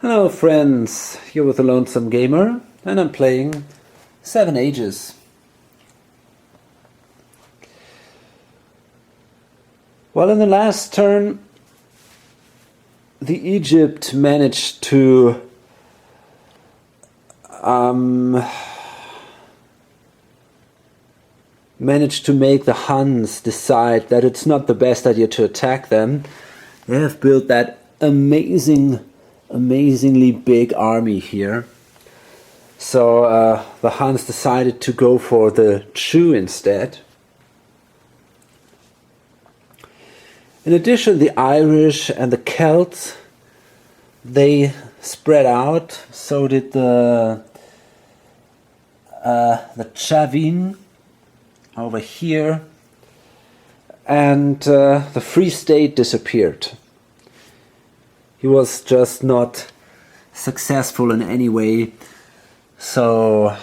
Hello friends, here with the Lonesome Gamer, and I'm playing 7 Ages. Well, in the last turn, the Egypt managed to make the Huns decide that it's not the best idea to attack them. They have built that amazingly big army here. So the Huns decided to go for the Jew instead. In addition, the Irish and the Celts, they spread out. So did the Chavin over here, and the Free State disappeared. He was just not successful in any way, so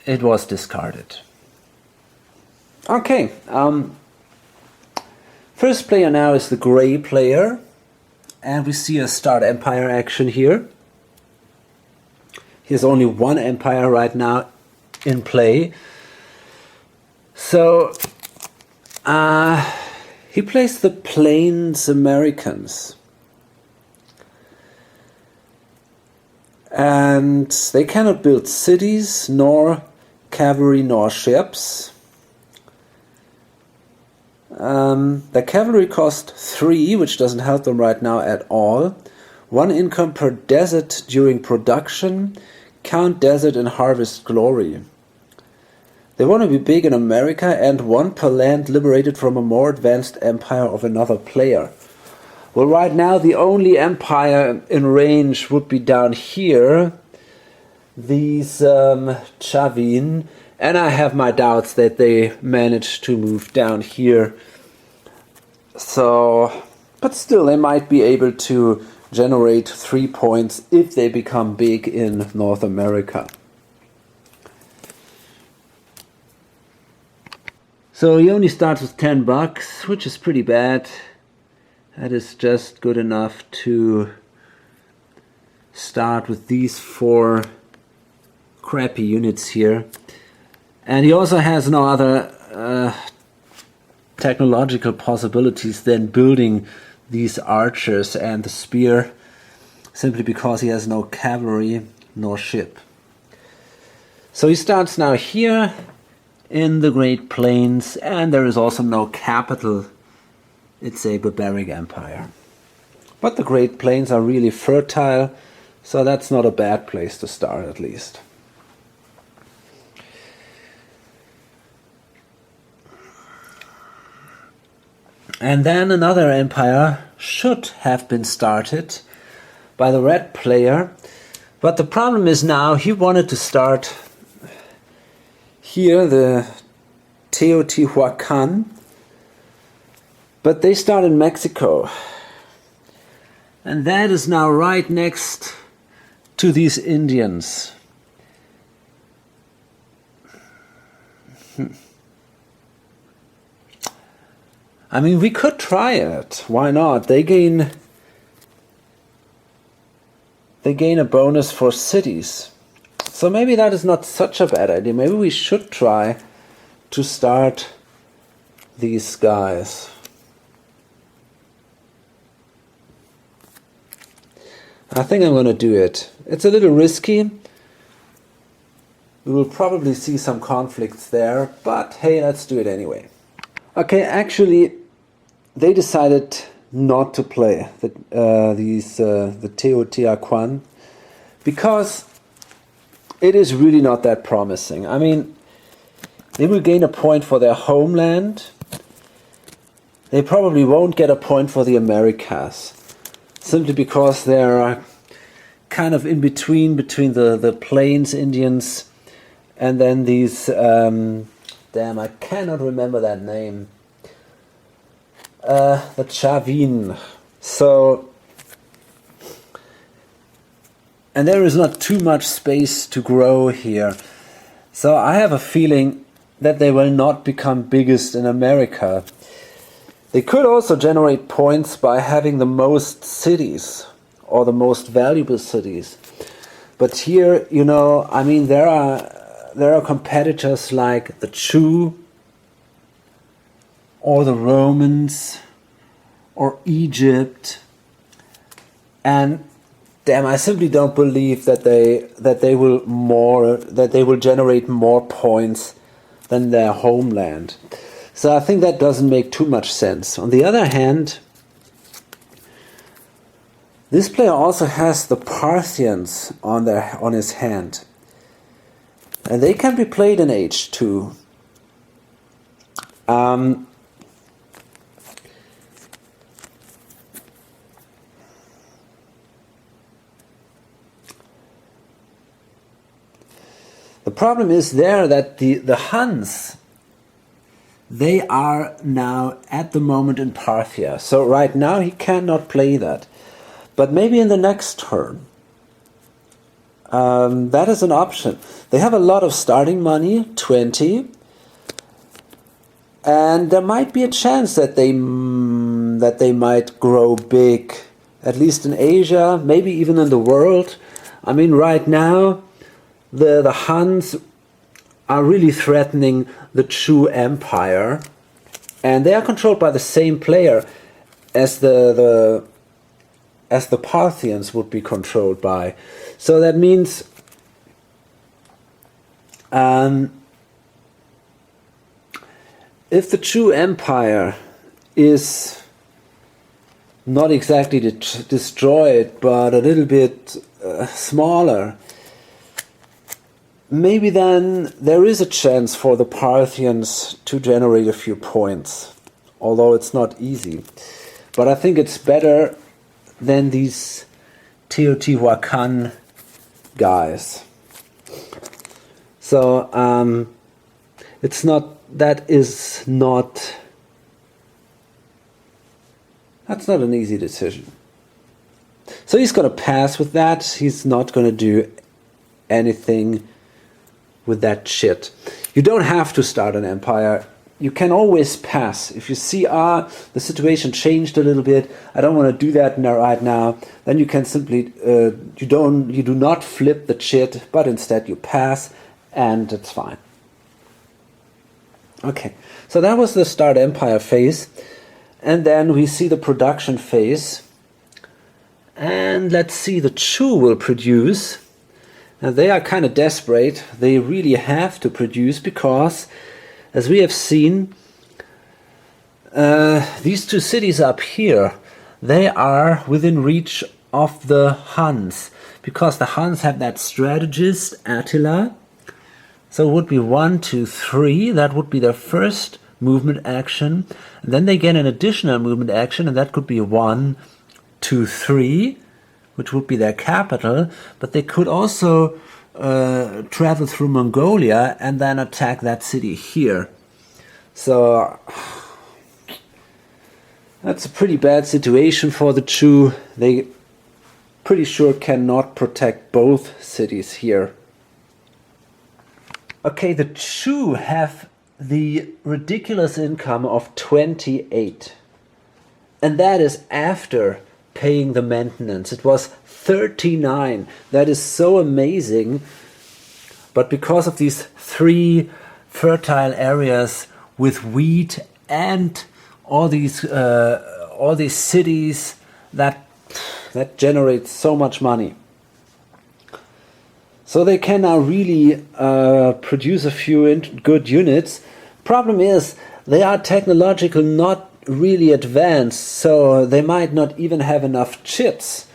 it was discarded. Okay, first player now is the gray player, and we see a start empire action here. He has only one empire right now in play, so he plays the Plains Americans, and they cannot build cities, nor cavalry, nor ships. Their cavalry cost 3, which doesn't help them right now at all. 1 income per desert during production. Count desert and harvest glory. They want to be big in America, and 1 per land liberated from a more advanced empire of another player. Well, right now the only empire in range would be down here, these Chavin, and I have my doubts that they managed to move down here. So, but still, they might be able to generate 3 points if they become big in North America. So he only starts with $10, which is pretty bad. That is just good enough to start with these 4 crappy units here. And he also has no other technological possibilities than building these archers and the spear, simply because he has no cavalry nor ship. So he starts now here in the Great Plains, and there is also no capital. It's a barbaric empire. But the Great Plains are really fertile, so that's not a bad place to start, at least. And then another empire should have been started by the red player, but the problem is now he wanted to start here, the Teotihuacan, but they start in Mexico, and that is now right next to these Indians. I mean, we could try it. Why not? They gain a bonus for cities. So maybe that is not such a bad idea. Maybe we should try to start these guys. I think I'm going to do it. It's a little risky. We will probably see some conflicts there, but hey, let's do it anyway. Okay, actually, they decided not to play the Teotihuacan because it is really not that promising. I mean, they will gain a point for their homeland. They probably won't get a point for the Americas, simply because they're kind of in between the Plains Indians and then these, damn, I cannot remember that name, the Chavin. So, and there is not too much space to grow here. So I have a feeling that they will not become biggest in America. They could also generate points by having the most cities. or the most valuable cities. But here, you know, I mean, there are competitors like the Chu, or the Romans, or Egypt, and damn, I simply don't believe that they will generate more points than their homeland. So I think that doesn't make too much sense. On the other hand, this player also has the Parthians on his hand, and they can be played in H2. The problem is there that the Huns, they are now at the moment in Parthia. So right now he cannot play that. But maybe in the next turn. That is an option. They have a lot of starting money, 20. And there might be a chance that they might grow big, at least in Asia, maybe even in the world. I mean, right now, the Huns are really threatening the Chu Empire, and they are controlled by the same player as the Parthians would be controlled by. So that means if the Chu Empire is not exactly destroyed, but a little bit smaller, maybe then there is a chance for the Parthians to generate a few points, although it's not easy. But I think it's better than these Teotihuacan guys. So that's not an easy decision. So he's going to pass with that. He's not going to do anything with that shit. You don't have to start an empire. You can always pass. If you see, the situation changed a little bit, I don't want to do that right now, then you can simply, you do not flip the shit, but instead you pass, and it's fine. Okay, so that was the start empire phase, and then we see the production phase, and let's see, the Chu will produce. And they are kind of desperate. They really have to produce because, as we have seen, these two cities up here, they are within reach of the Huns. Because the Huns have that strategist, Attila. So it would be 1, 2, 3. That would be their first movement action. And then they get an additional movement action, and that could be 1, 2, 3. Which would be their capital, but they could also travel through Mongolia and then attack that city here. So that's a pretty bad situation for the Chu. They pretty sure cannot protect both cities here. Okay, the Chu have the ridiculous income of 28, and that is after paying the maintenance. It was 39. That is so amazing. But because of these 3 fertile areas with wheat and all these cities that generate so much money, so they can now really produce a few good units. Problem is, they are technological not really advanced, so they might not even have enough chits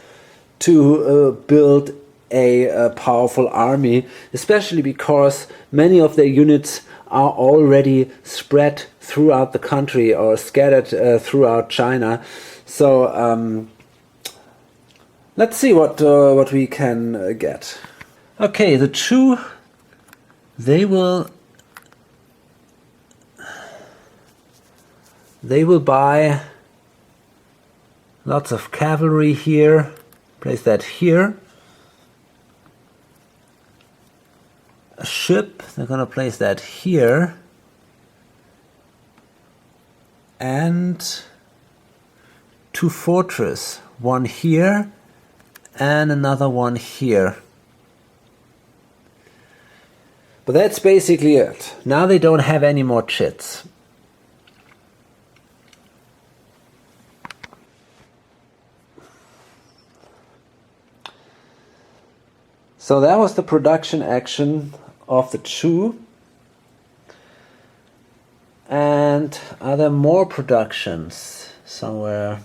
to build a powerful army, especially because many of their units are already spread throughout the country or scattered throughout China. So let's see what we can get. Okay, the Chu, they will buy lots of cavalry here, place that here. A ship, they're going to place that here. And 2 fortress, one here and another one here. But that's basically it. Now they don't have any more chits. So that was the production action of the chew. And are there more productions somewhere?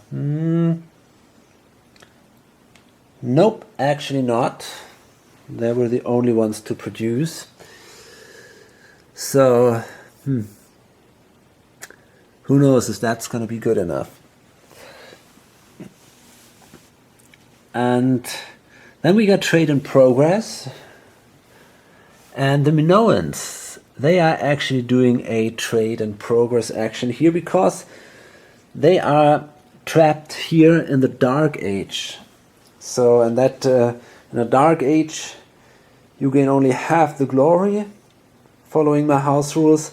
Nope, actually not. They were the only ones to produce. So, who knows if that's going to be good enough. And then we got trade in progress. And the Minoans, they are actually doing a trade in progress action here because they are trapped here in the Dark Age. So, and that in a Dark Age, you gain only half the glory, following my house rules.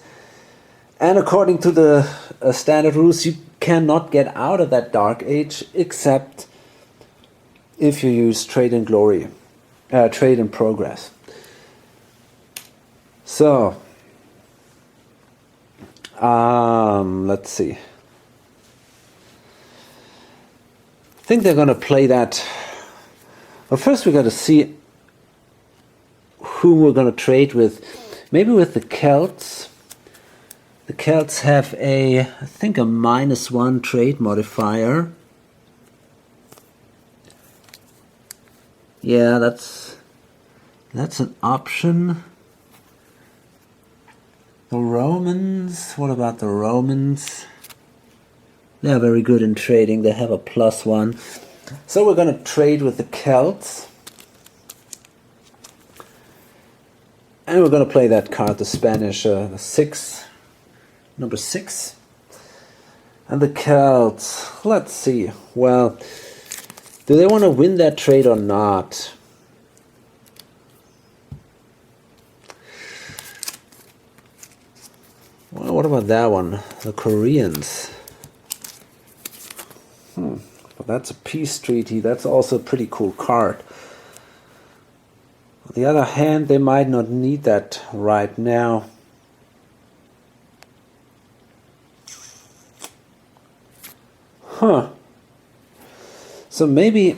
And according to the standard rules, you cannot get out of that Dark Age except if you use trade in glory, trade in progress. So, let's see. I think they're going to play that. Well, first we got to see who we're going to trade with. Maybe with the Celts. The Celts have I think a -1 trade modifier. Yeah, that's an option. The Romans, what about the Romans? They are very good in trading, they have a +1. So we're going to trade with the Celts. And we're going to play that card, the Spanish, the 6, number 6. And the Celts, let's see. Well, do they want to win that trade or not? Well, what about that one? The Koreans. But that's a peace treaty. That's also a pretty cool card. On the other hand, they might not need that right now. So maybe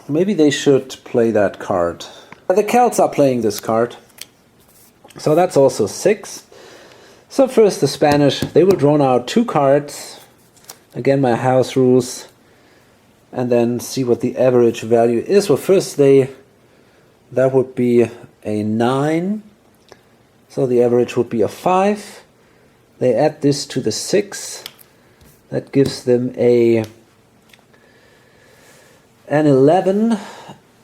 they should play that card. The Celts are playing this card. So that's also 6. So first the Spanish, they will draw out 2 cards. Again, my house rules. And then see what the average value is. Well, first that would be a 9. So the average would be a 5. They add this to the 6. That gives them an 11.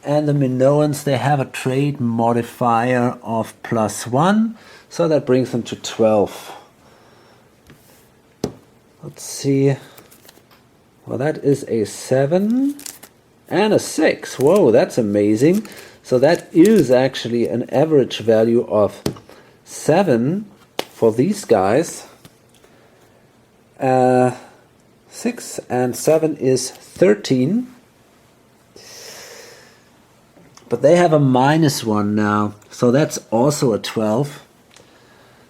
And the Minoans, they have a trade modifier of +1. So that brings them to 12. Let's see. Well, that is a 7 and a 6. Whoa, that's amazing. So that is actually an average value of 7 for these guys. 6 and 7 is 13. But they have a -1 now. So that's also a 12.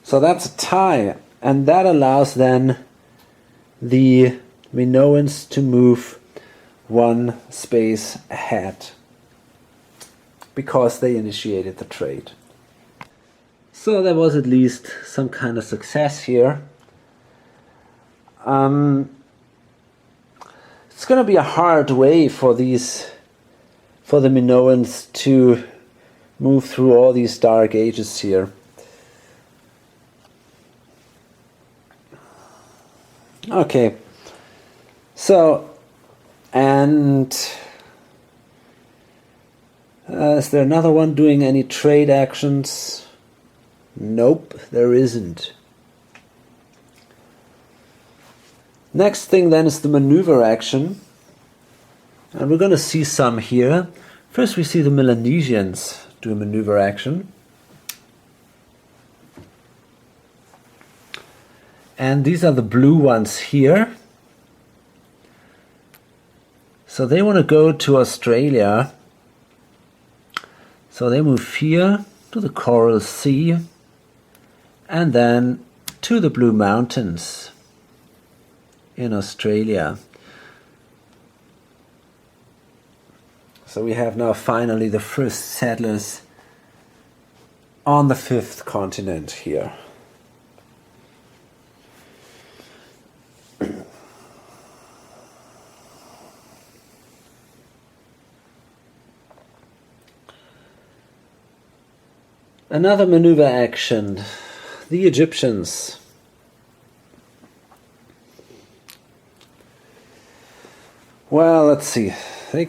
So that's a tie. And that allows then the Minoans to move 1 space ahead, because they initiated the trade. So there was at least some kind of success here. It's going to be a hard way for the Minoans to move through all these Dark Ages here. Okay. So, and is there another one doing any trade actions? Nope, there isn't. Next thing then is the maneuver action. And we're going to see some here. First we see the Melanesians do a maneuver action. And these are the blue ones here. So they want to go to Australia. So they move here to the Coral Sea and then to the Blue Mountains in Australia. So we have now finally the first settlers on the 5th continent here. Another maneuver action, the Egyptians. Well, let's see, they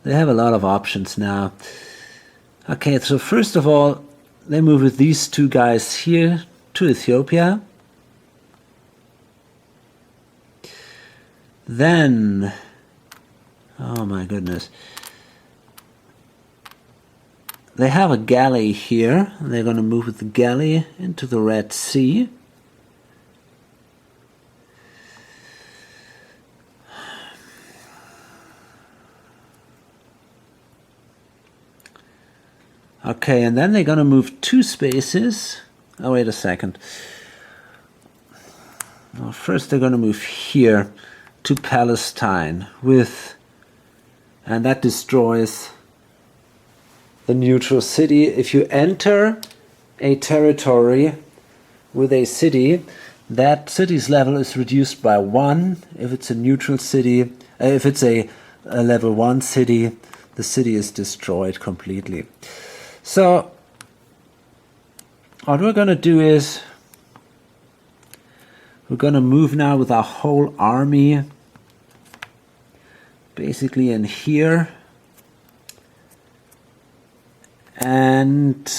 have a lot of options now. Okay, so first of all, they move with these two guys here to Ethiopia. Then, oh my goodness, they have a galley here. They're going to move with the galley into the Red Sea. Okay, and then they're going to move 2 spaces. Oh, wait a second. Well, first they're going to move here to Palestine and that destroys the neutral city. If you enter a territory with a city, that city's level is reduced by 1. If it's a neutral city, if it's a level 1 city, the city is destroyed completely. So what we're going to do is we're going to move now with our whole army basically in here, and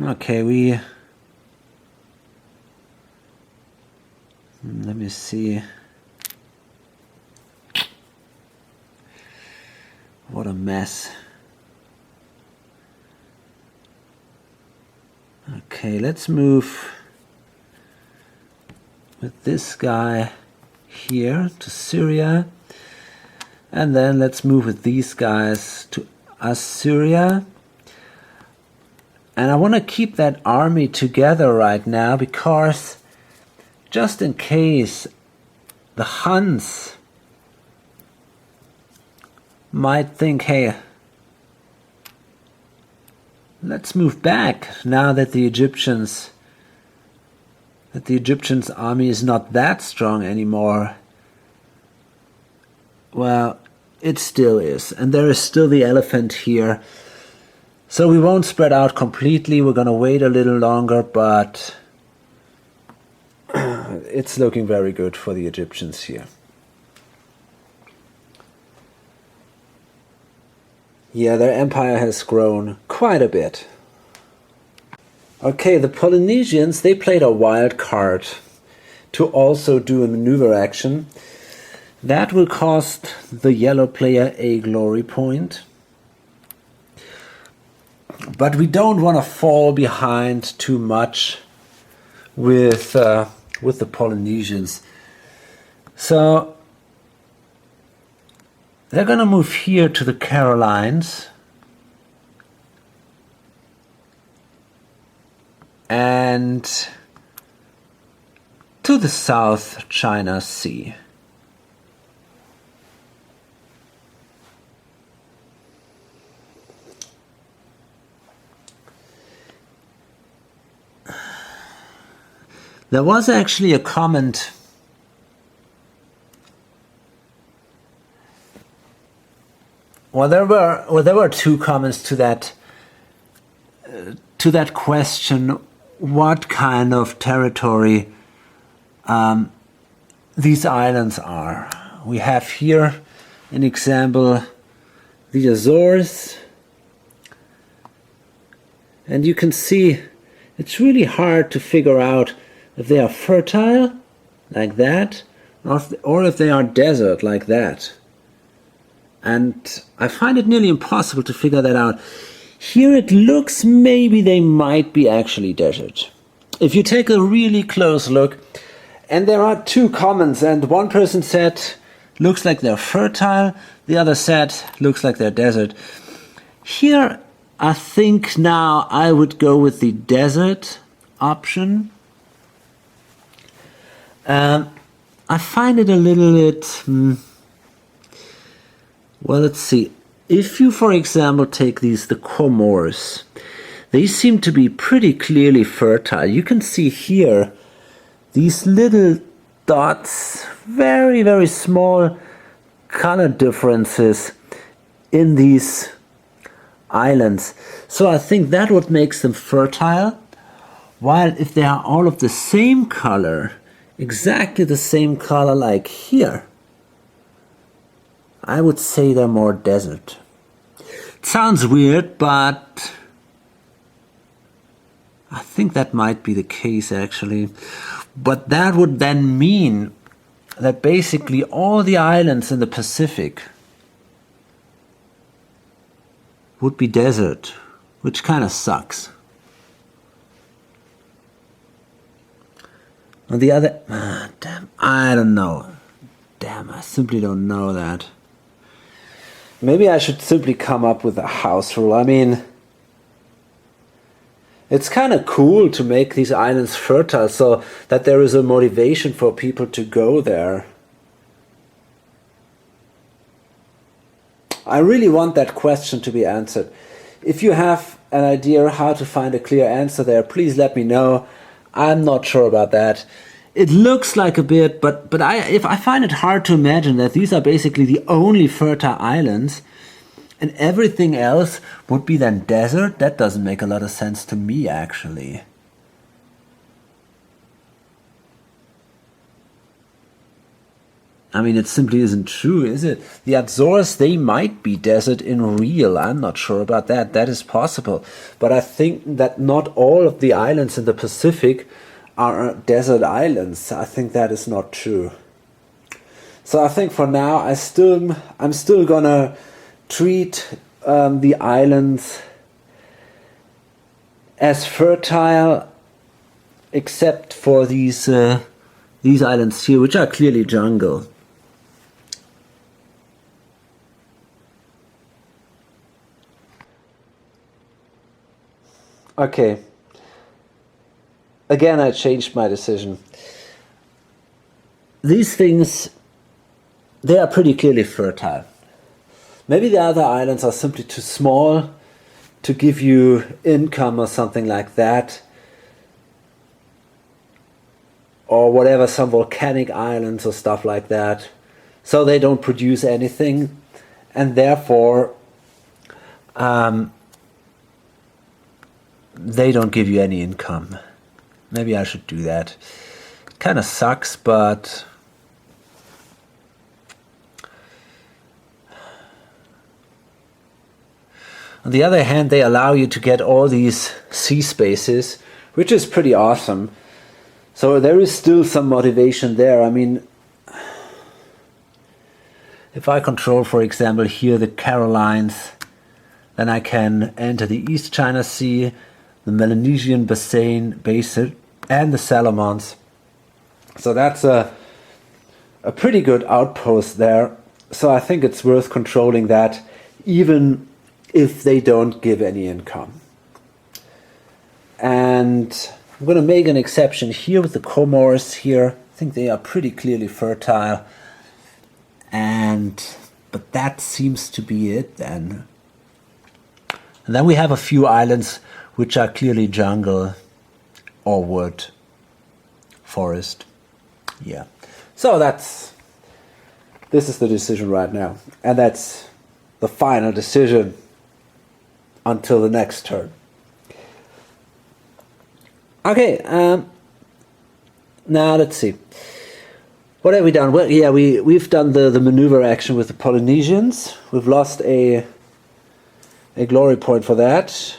okay, let me see. What a mess. Okay, let's move with this guy here to Syria. And then let's move with these guys to Assyria. And I want to keep that army together right now because just in case the Huns might think, hey, let's move back now that the Egyptians army is not that strong anymore. Well, it still is, and there is still the elephant here. So we won't spread out completely. We're going to wait a little longer, but it's looking very good for the Egyptians here. Yeah, their empire has grown quite a bit. Okay, the Polynesians, they played a wild card to also do a maneuver action. That will cost the yellow player a glory point. But we don't want to fall behind too much with the Polynesians. So they're going to move here to the Carolines and to the South China Sea. There was actually a comment there were 2 comments to that question, what kind of territory these islands are. We have here an example, the Azores, and you can see it's really hard to figure out if they are fertile, like that, or if they are desert, like that. And I find it nearly impossible to figure that out. Here it looks maybe they might be actually desert. If you take a really close look, and there are two comments, and one person said, looks like they're fertile, the other said, looks like they're desert. Here, I think now I would go with the desert option. I find it a little bit, well, let's see. If you, for example, take the Comores, they seem to be pretty clearly fertile. You can see here these little dots, very, very small color differences in these islands. So I think that what makes them fertile. While if they are all of the same color, exactly the same color like here, I would say they're more desert. It sounds weird, but I think that might be the case actually. But that would then mean that basically all the islands in the Pacific would be desert, which kind of sucks. On the other, damn, I don't know. Damn, I simply don't know that. Maybe I should simply come up with a house rule. I mean, it's kind of cool to make these islands fertile so that there is a motivation for people to go there. I really want that question to be answered. If you have an idea how to find a clear answer there, please let me know. I'm not sure about that. It looks like a bit, but I find it hard to imagine that these are basically the only fertile islands and everything else would be then desert. That doesn't make a lot of sense to me, actually. I mean, it simply isn't true, is it? The Azores, they might be desert in real. I'm not sure about that. That is possible. But I think that not all of the islands in the Pacific are desert islands. I think that is not true. So I think for now, I'm still gonna treat the islands as fertile, except for these islands here, which are clearly jungle. Okay. Again, I changed my decision. These things, they are pretty clearly fertile. Maybe the other islands are simply too small to give you income or something like that. Or whatever, some volcanic islands or stuff like that. So they don't produce anything. And therefore, they don't give you any income. Maybe I should do that. It kind of sucks, but on the other hand, they allow you to get all these sea spaces, which is pretty awesome. So there is still some motivation there. I mean, if I control, for example, here the Carolines, then I can enter the East China Sea, the Melanesian Basin, and the Solomons. So that's a pretty good outpost there. So I think it's worth controlling that, even if they don't give any income. And I'm going to make an exception here with the Comores here. I think they are pretty clearly fertile. But that seems to be it then. And then we have a few islands which are clearly jungle or wood, forest. Yeah. So this is the decision right now. And that's the final decision until the next turn. Okay, now let's see. What have we done? Well, yeah, we've done the maneuver action with the Polynesians. We've lost a glory point for that.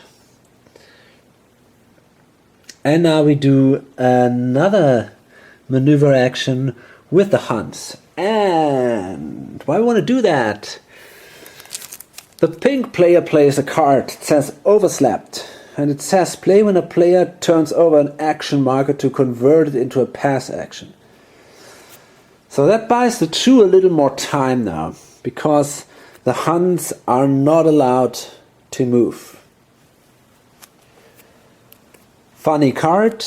And now we do another maneuver action with the Huns. And why we want to do that? The pink player plays a card. It says overslapped. And it says play when a player turns over an action marker to convert it into a pass action. So that buys the Chu a little more time now, because the Huns are not allowed to move. Funny card.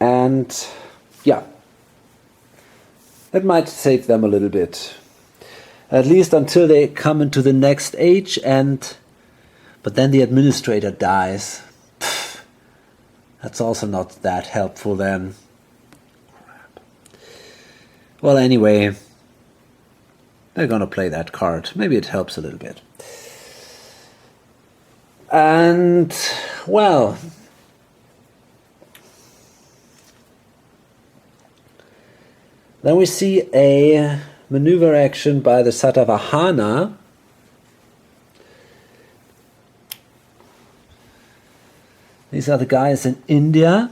And yeah, it might save them a little bit. At least until they come into the next age, but then the administrator dies. Pfft, that's also not that helpful then. Crap. Well, anyway, they're gonna play that card. Maybe it helps a little bit. And, well, then we see a maneuver action by the Satavahana. These are the guys in India.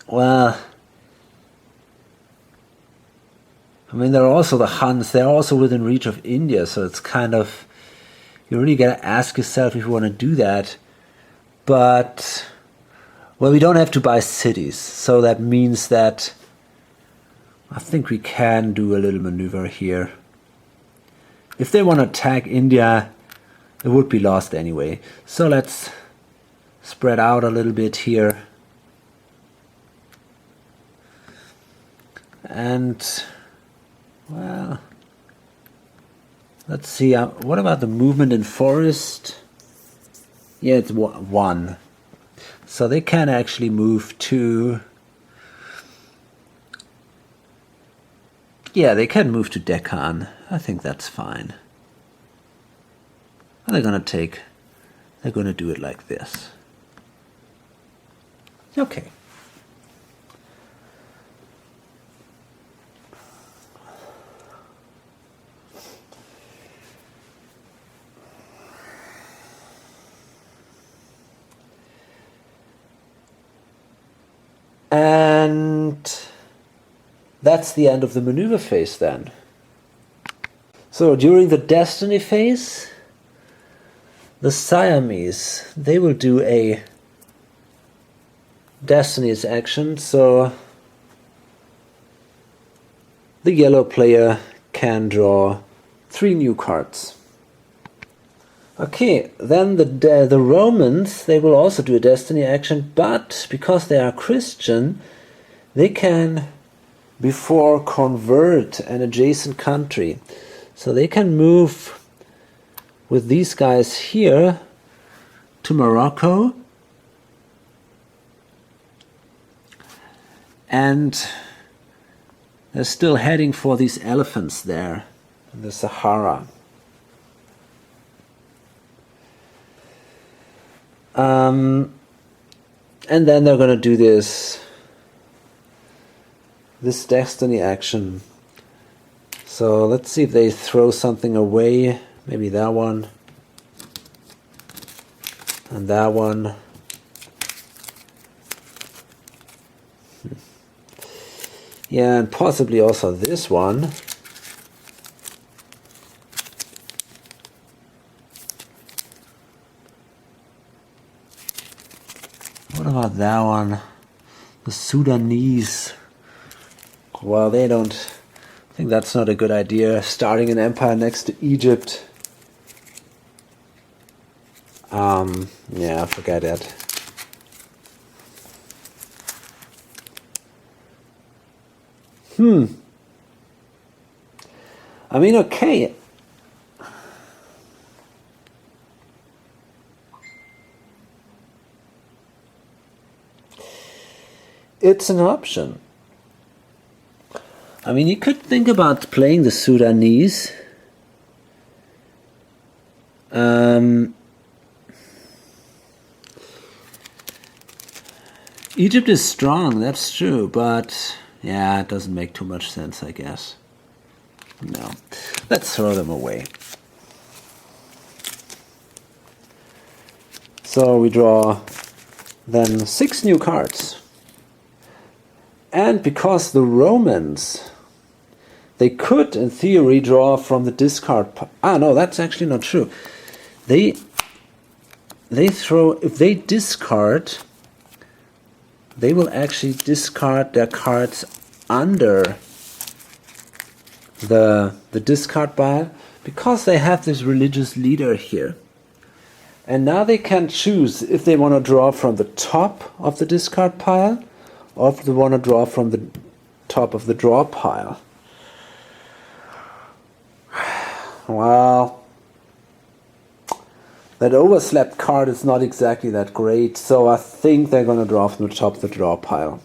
Well, I mean, they're also the Huns. They're also within reach of India, so it's kind of, you really gotta ask yourself if you want to do that. But, well, we don't have to buy cities, so that means that I think we can do a little maneuver here. If they want to attack India, it would be lost anyway. So let's spread out a little bit here. And, well, let's see. What about the movement in forest? Yeah, it's 1. So they can actually move to... Yeah, they can move to Deccan. I think that's fine. And they're gonna do it like this. Okay. And that's the end of the maneuver phase then. So during the destiny phase, the Siamese, they will do a destiny's action, so the yellow player can draw 3 new cards. Okay, then the Romans, they will also do a destiny action, but because they are Christian, they can before convert an adjacent country. So they can move with these guys here to Morocco, and they're still heading for these elephants there in the Sahara. And then they're going to do this destiny action. So let's see if they throw something away. Maybe that one. And that one. Yeah, and possibly also this one. What about that one? The Sudanese. Well, they don't... I think that's not a good idea, starting an empire next to Egypt. Yeah, forget it. I mean, okay. It's an option. I mean, you could think about playing the Sudanese. Egypt is strong, that's true, but yeah, it doesn't make too much sense, I guess. No, let's throw them away. So we draw then 6 new cards. And because the Romans, They could, in theory, draw from the discard. No, that's actually not true. They throw, if they discard, they will actually discard their cards under the discard pile, because they have this religious leader here. And now they can choose if they want to draw from the top of the discard pile, or if they want to draw from the top of the draw pile. Well, that overslept card is not exactly that great, so I think they're going to draw from the top of the draw pile.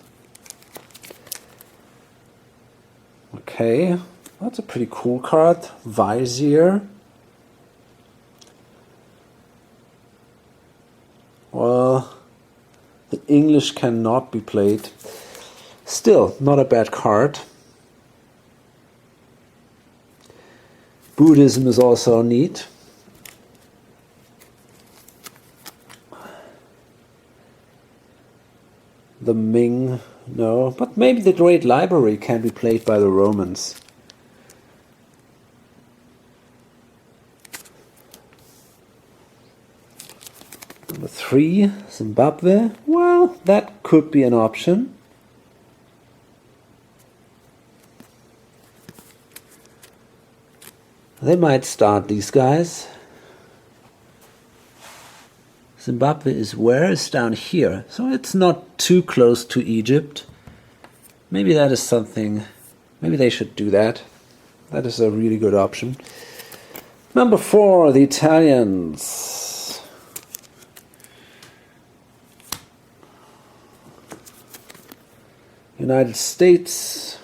Okay, that's a pretty cool card. Vizier. Well, the English cannot be played. Still, not a bad card. Buddhism is also neat. The Ming, no. But maybe the Great Library can be played by the Romans. Number 3, Zimbabwe. Well, that could be an option. They might start these guys. Zimbabwe is where? It's down here. So it's not too close to Egypt. Maybe that is something. Maybe they should do that. That is a really good option. Number 4, the Italians. United States.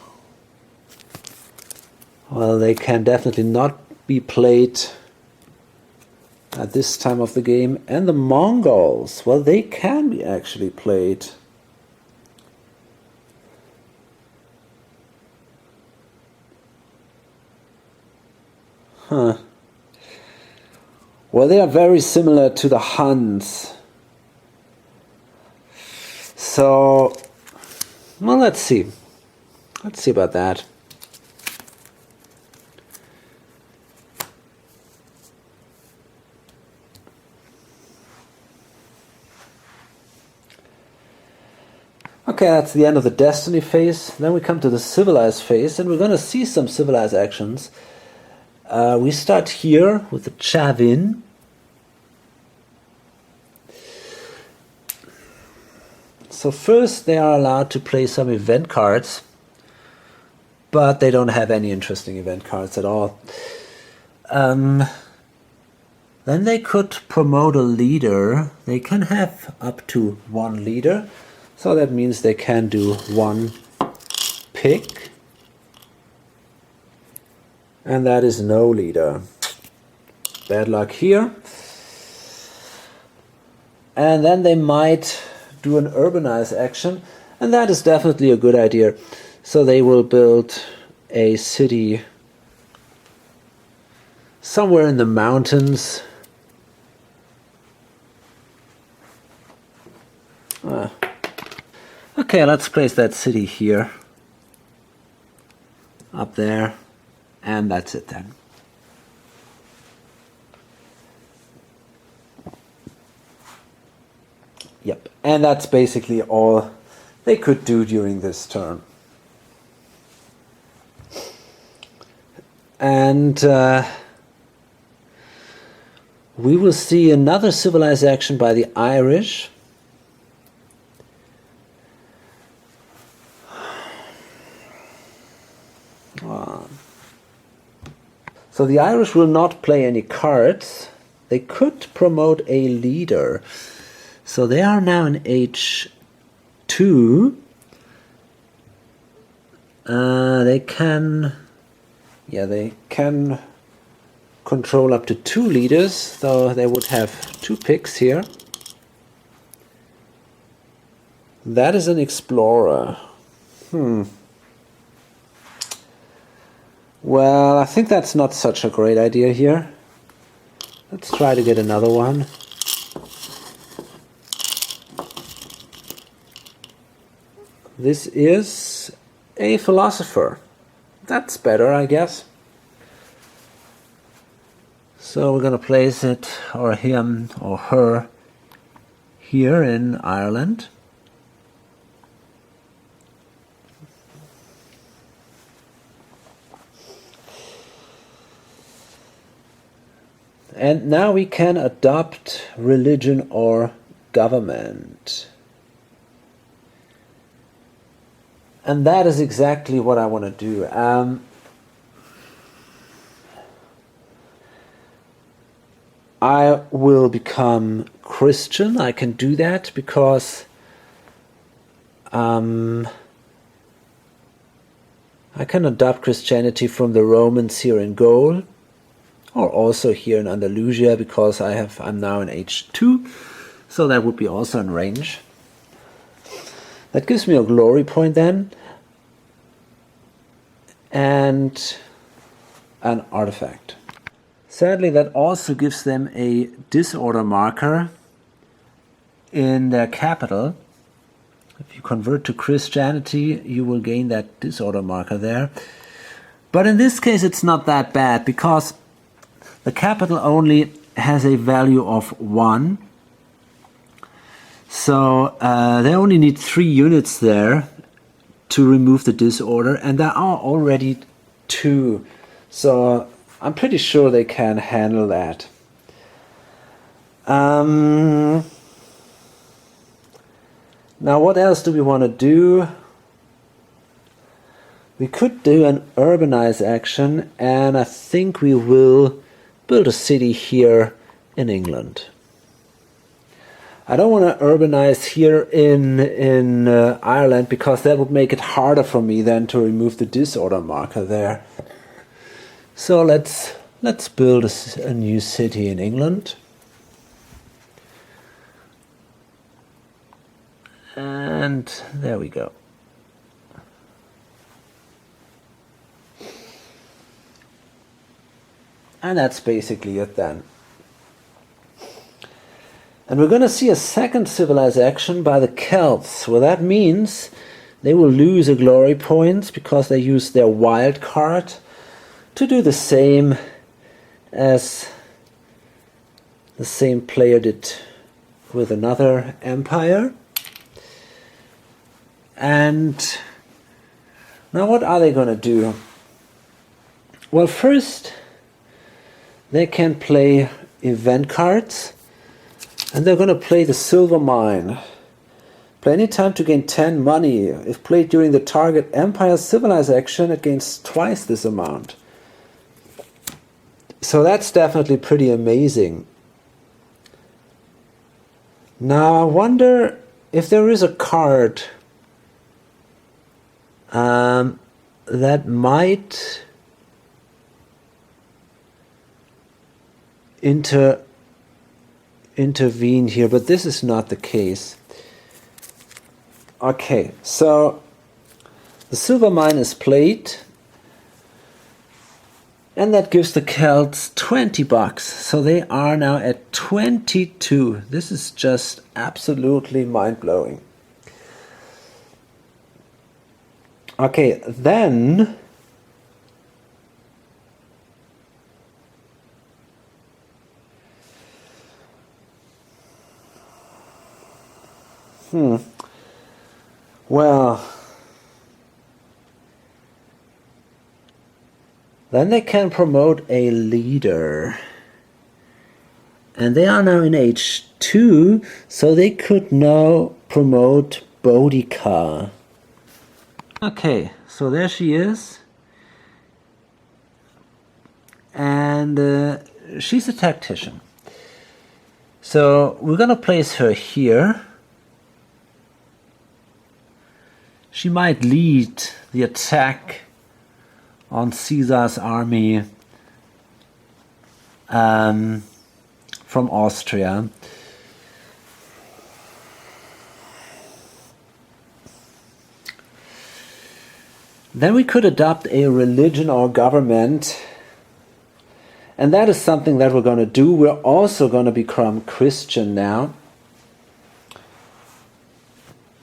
Well, they can definitely not be played at this time of the game. And the Mongols, well, they can be actually played. Huh. Well, they are very similar to the Huns. So, well, let's see. Let's see about that. Okay, that's the end of the Destiny phase. Then we come to the Civilized phase, and we're going to see some Civilized actions. We start here with the Chavin. So first they are allowed to play some event cards, but they don't have any interesting event cards at all. Then they could promote a leader. They can have up to 1 leader. So that means they can do 1 pick. And that is no leader. Bad luck here. And then they might do an urbanize action. And that is definitely a good idea. So they will build a city somewhere in the mountains. Okay, let's place that city here, up there, and that's it then. Yep, and that's basically all they could do during this turn. And we will see another civilized action by the Irish. So the Irish will not play any cards. They could promote a leader. So they are now in H2. They can control up to 2 leaders, so they would have 2 picks here. That is an explorer. Well, I think that's not such a great idea here. Let's try to get another one. This is a philosopher. That's better, I guess. So we're going to place it, or him, or her, here in Ireland. And now we can adopt religion or government. And that is exactly what I want to do. I will become Christian. I can do that because I can adopt Christianity from the Romans here in Gaul, or also here in Andalusia, because I'm now in age 2, so that would be also in range. That gives me a glory point then, and an artifact. Sadly, that also gives them a disorder marker in their capital. If you convert to Christianity, you will gain that disorder marker there. But in this case, it's not that bad, because the capital only has a value of 1. So they only need 3 units there to remove the disorder, and there are already 2. So I'm pretty sure they can handle that. Now what else do we want to do? We could do an urbanize action, and I think we will build a city here in England. I don't want to urbanize here in Ireland, because that would make it harder for me then to remove the disorder marker there. So let's build a new city in England. And there we go. And that's basically it then. And we're going to see a second civilization by the Celts. Well, that means they will lose a glory point because they use their wild card to do the same as the same player did with another empire. And now what are they going to do? Well, first they can play event cards, and they're going to play the silver mine. Play any time to gain 10 money. If played during the target empire civilize action, it gains twice this amount. So that's definitely pretty amazing. Now I wonder if there is a card that might intervene here, but this is not the case. Okay, so the silver mine is played, and that gives the Celts 20 bucks. So they are now at 22. This is just absolutely mind-blowing. Okay, then well, then they can promote a leader. And they are now in age 2, so they could now promote Boudica. Okay, so there she is. And she's a tactician. So we're going to place her here. She might lead the attack on Caesar's army from Austria. Then we could adopt a religion or government, and that is something that we're going to do. We're also going to become Christian now.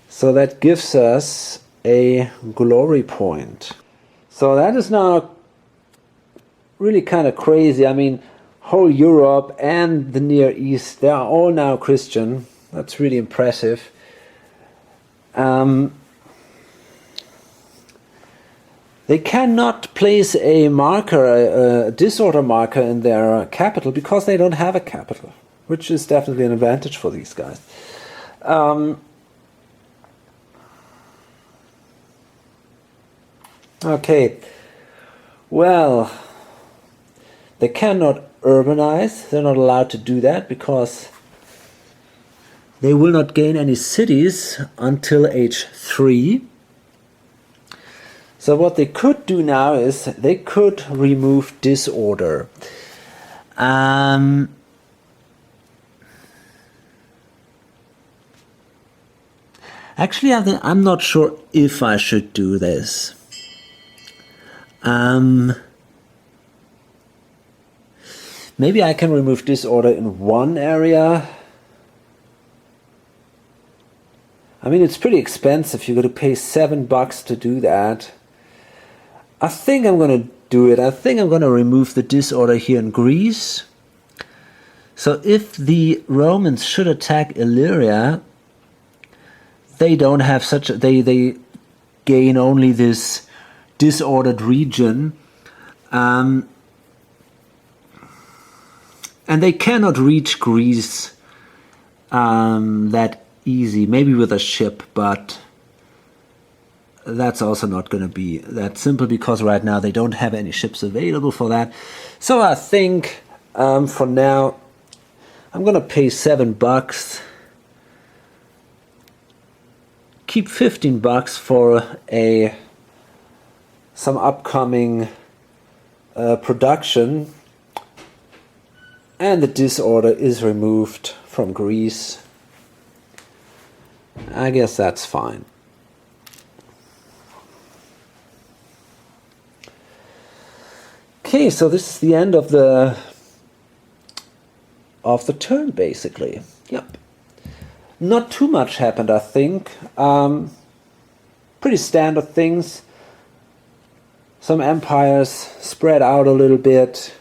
So that gives us a glory point. So that is now really kind of crazy. I mean, whole Europe and the Near East, they are all now Christian. That's really impressive. They cannot place a marker, a disorder marker in their capital because they don't have a capital, which is definitely an advantage for these guys. Okay, well, they cannot urbanize. They're not allowed to do that because they will not gain any cities until age 3. So what they could do now is they could remove disorder. Actually, I'm not sure if I should do this. Maybe I can remove disorder in one area. I mean, it's pretty expensive. You're going to pay $7 to do that. I think I'm going to do it. I think I'm going to remove the disorder here in Greece. So if the Romans should attack Illyria, they don't have such a, they gain only this disordered region. And they cannot reach Greece that easy. Maybe with a ship, but that's also not going to be that simple because right now they don't have any ships available for that. So I think for now I'm going to pay $7. Keep $15 for some upcoming production, and the disorder is removed from Greece. I guess that's fine. Okay, so this is the end of the turn, basically. Yep. Not too much happened, I think. Pretty standard things. Some empires spread out a little bit,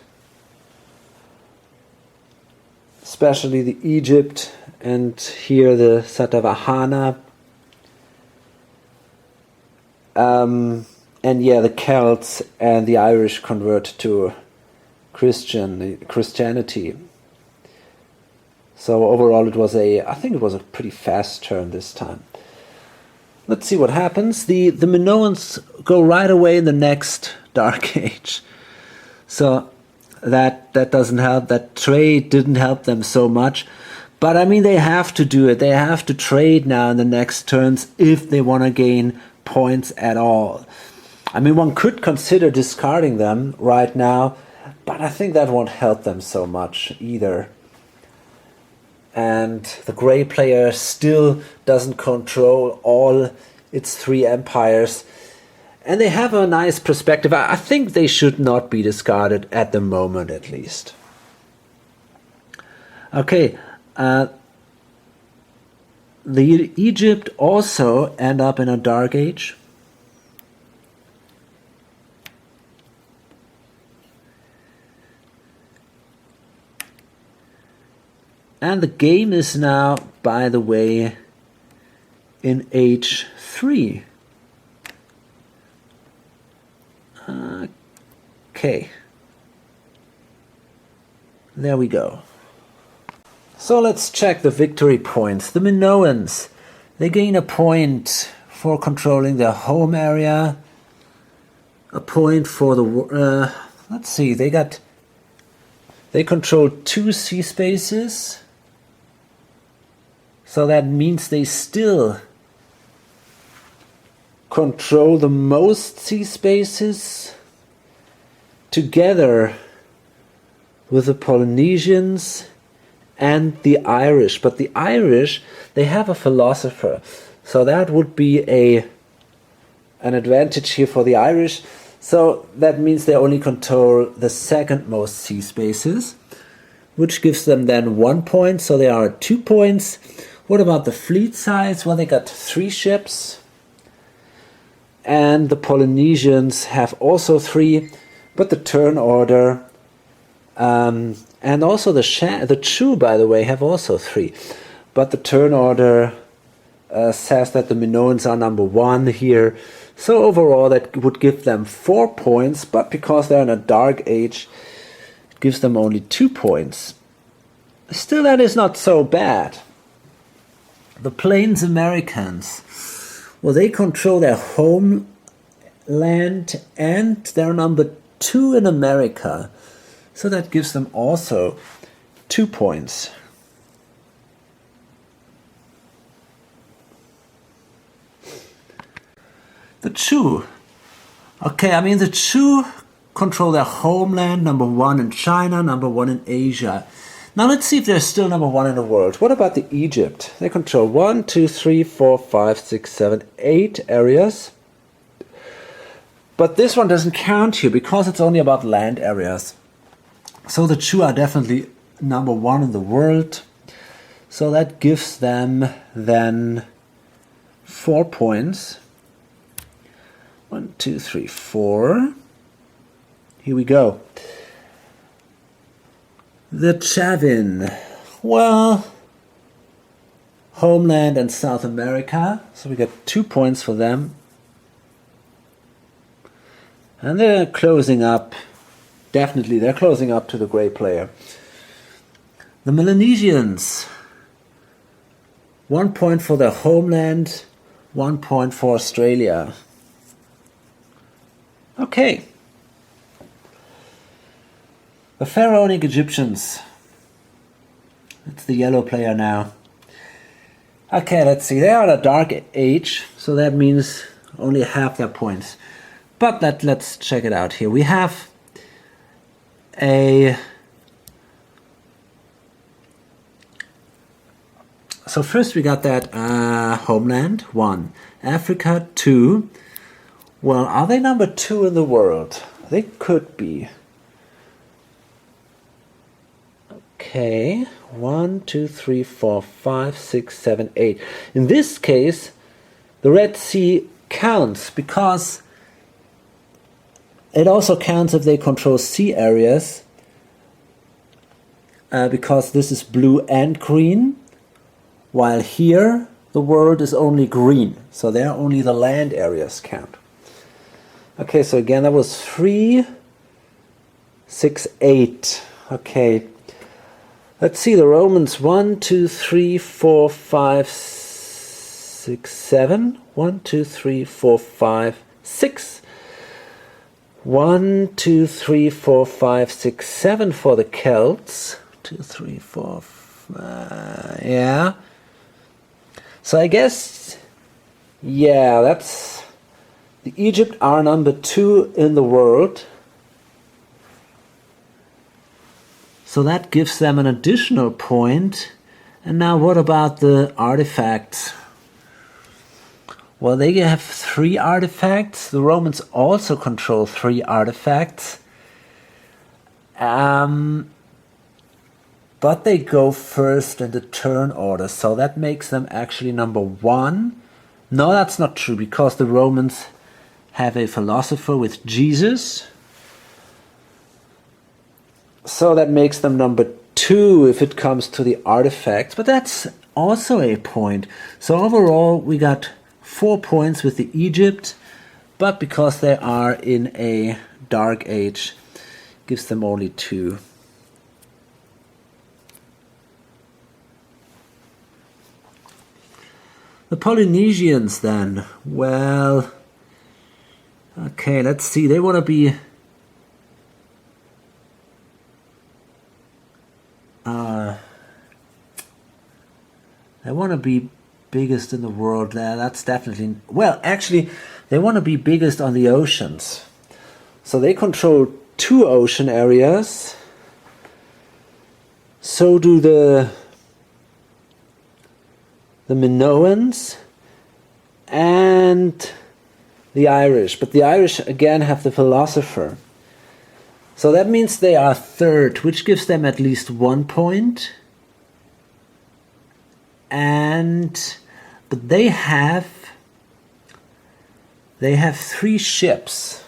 especially the Egypt and here the Satavahana. And yeah, the Celts and the Irish convert to Christianity. So overall I think it was a pretty fast turn this time. Let's see what happens. The Minoans go right away in the next Dark Age. So that doesn't help. That trade didn't help them so much. But I mean, they have to do it. They have to trade now in the next turns if they want to gain points at all. I mean, one could consider discarding them right now, but I think that won't help them so much either. And the grey player still doesn't control all its 3 empires. And they have a nice perspective. I think they should not be discarded at the moment, at least. Okay. The Egypt also end up in a Dark Age. And the game is now, by the way, in age 3. Okay. There we go. So let's check the victory points. The Minoans, they gain a point for controlling their home area. A point for the... let's see, they control 2 sea spaces. So that means they still control the most sea spaces together with the Polynesians and the Irish. But the Irish, they have a philosopher. So that would be an advantage here for the Irish. So that means they only control the second most sea spaces, which gives them then 1 point. So they are at 2 points. What about the fleet size? Well, they got 3 ships. and the Polynesians have also 3, but the turn order and also the Chu, by the way, have also 3, but the turn order says that the Minoans are number 1 here. So overall that would give them 4 points, but because they're in a dark age, it gives them only 2 points. Still, that is not so bad. The Plains Americans, well, they control their homeland and they're number 2 in America. So that gives them also 2 points. The Chu. Okay, I mean the Chu control their homeland, number 1 in China, number 1 in Asia. Now let's see if they're still number 1 in the world. What about the Egypt? They control 1, 2, 3, 4, 5, 6, 7, 8 areas. But this one doesn't count here because it's only about land areas. So the Chu are definitely number 1 in the world. So that gives them then 4 points. 1, 2, 3, 4. Here we go. The Chavin. Well, homeland and South America. So we get 2 points for them. And they're closing up. Definitely, they're closing up to the gray player. The Melanesians. 1 point for their homeland, 1 point for Australia. Okay. The Pharaonic Egyptians. It's the yellow player now. Okay, let's see. They are in a dark age, so that means only half their points. But let's check it out here. We have so first we got that homeland, 1. Africa, 2. Well, are they number 2 in the world? They could be. Okay, 1, 2, 3, 4, 5, 6, 7, 8. In this case, the Red Sea counts because it also counts if they control sea areas, because this is blue and green, while here the world is only green, so there only the land areas count. Okay, so again that was 3, 6, 8. Okay, let's see the Romans. 1, 2, 3, 4, 5, 6, 7. 1, 2, 3, 4, 5, 6. 1, 2, 3, 4, 5, 6, 7 for the Celts. 2, 3, 4, 5, yeah. So I guess, yeah, that's, the Egypt are number 2 in the world. So that gives them an additional point. And now what about the artifacts? Well, they have 3 artifacts. The Romans also control 3 artifacts. But they go first in the turn order, so that makes them actually number 1. No, that's not true, because the Romans have a philosopher with Jesus. So that makes them number 2 if it comes to the artifacts, but that's also a point. So overall we got 4 points with the Egypt, but because they are in a dark age, gives them only 2. The Polynesians then, well, okay, let's see, they want to be biggest in the world. That's definitely, well, actually they want to be biggest on the oceans, so they control 2 ocean areas. So do the Minoans and the Irish, but the Irish again have the philosopher, so that means they are 3rd, which gives them at least 1 point. But they have They have 3 ships.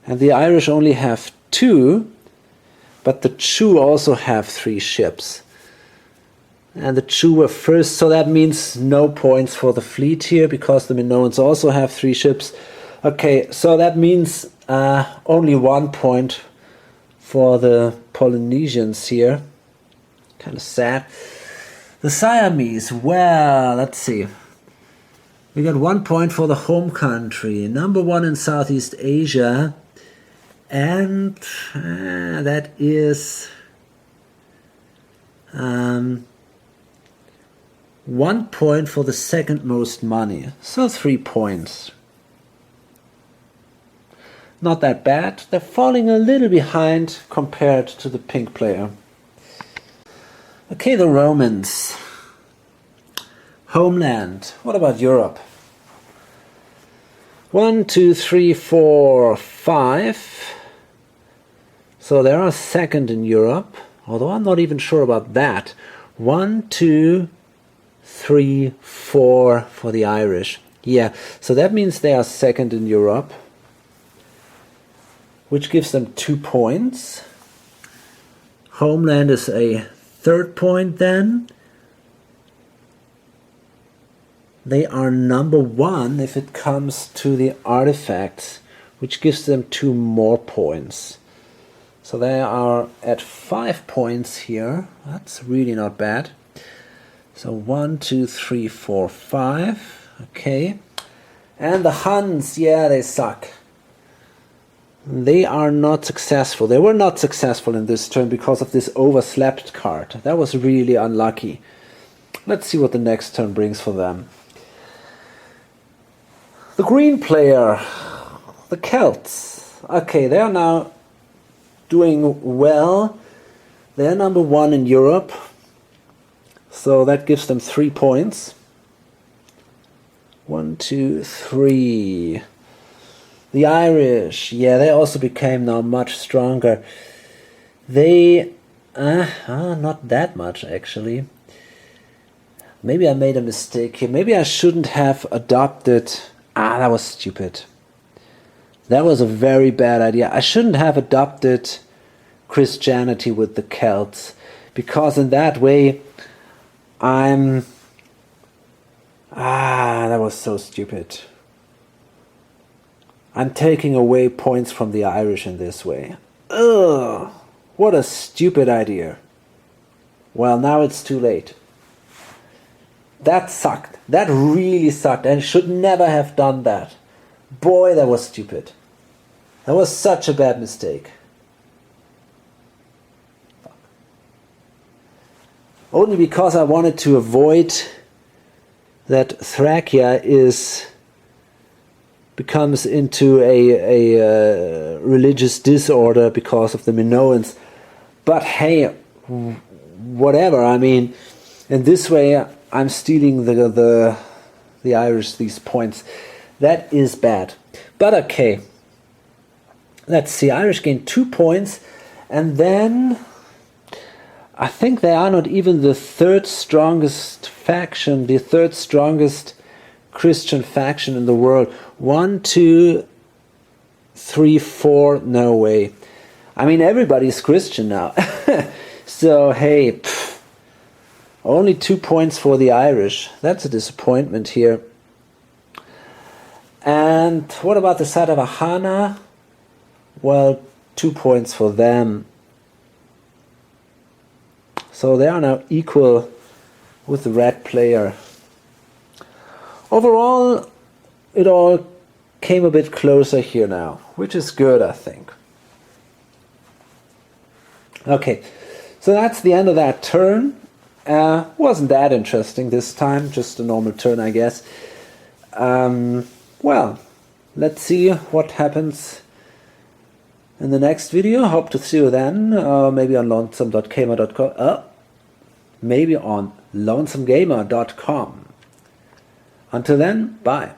And the Irish only have 2, but the Chew also have 3 ships. And the Chew were first, so that means no points for the fleet here, because the Minoans also have 3 ships. Okay, so that means only 1 point for the Polynesians here. Kind of sad. The Siamese, well, let's see. We got 1 point for the home country. Number 1 in Southeast Asia. And that is 1 point for the second most money. So 3 points. Not that bad. They're falling a little behind compared to the pink player. Okay, the Romans. Homeland. What about Europe? 1, 2, 3, 4, 5. So they are second in Europe, although I'm not even sure about that. 1, 2, 3, 4 for the Irish. Yeah, so that means they are second in Europe, which gives them 2 points. Homeland is a 3rd point then. They are number 1 if it comes to the artifacts, which gives them 2 more points. So they are at 5 points here. That's really not bad. So 1, 2, 3, 4, 5. Okay. And the Huns, yeah, they suck. They are not successful. They were not successful in this turn because of this overslept card. That was really unlucky. Let's see what the next turn brings for them. The green player, the Celts. Okay, they are now doing well. They are number 1 in Europe. So that gives them 3 points. 1, 2, 3. The Irish, yeah, they also became now much stronger. They, not that much actually. Maybe I made a mistake here. Maybe I shouldn't have adopted. That was stupid. That was a very bad idea. I shouldn't have adopted Christianity with the Celts, because in that way that was so stupid. I'm taking away points from the Irish in this way. Ugh, what a stupid idea. Well, now it's too late. That sucked. That really sucked, and should never have done that. Boy, that was stupid. That was such a bad mistake. Fuck. Only because I wanted to avoid that Thracia becomes into a religious disorder because of the Minoans. But hey, whatever. I mean, in this way, I'm stealing the Irish these points. That is bad. But okay. Let's see. Irish gain 2 points, and then I think they are not even the 3rd strongest faction, the 3rd strongest Christian faction in the world. 1, 2, 3, 4. No way. I mean, everybody's Christian now. So hey, only 2 points for the Irish. That's a disappointment here. And what about the Satavahana? Well, 2 points for them. So they are now equal with the red player. Overall, it all came a bit closer here now, which is good, I think. Okay, so that's the end of that turn. Wasn't that interesting this time, just a normal turn, I guess. Well, let's see what happens in the next video. Hope to see you then, maybe on lonesome.gamer.com. Maybe on lonesomegamer.com. Until then, bye.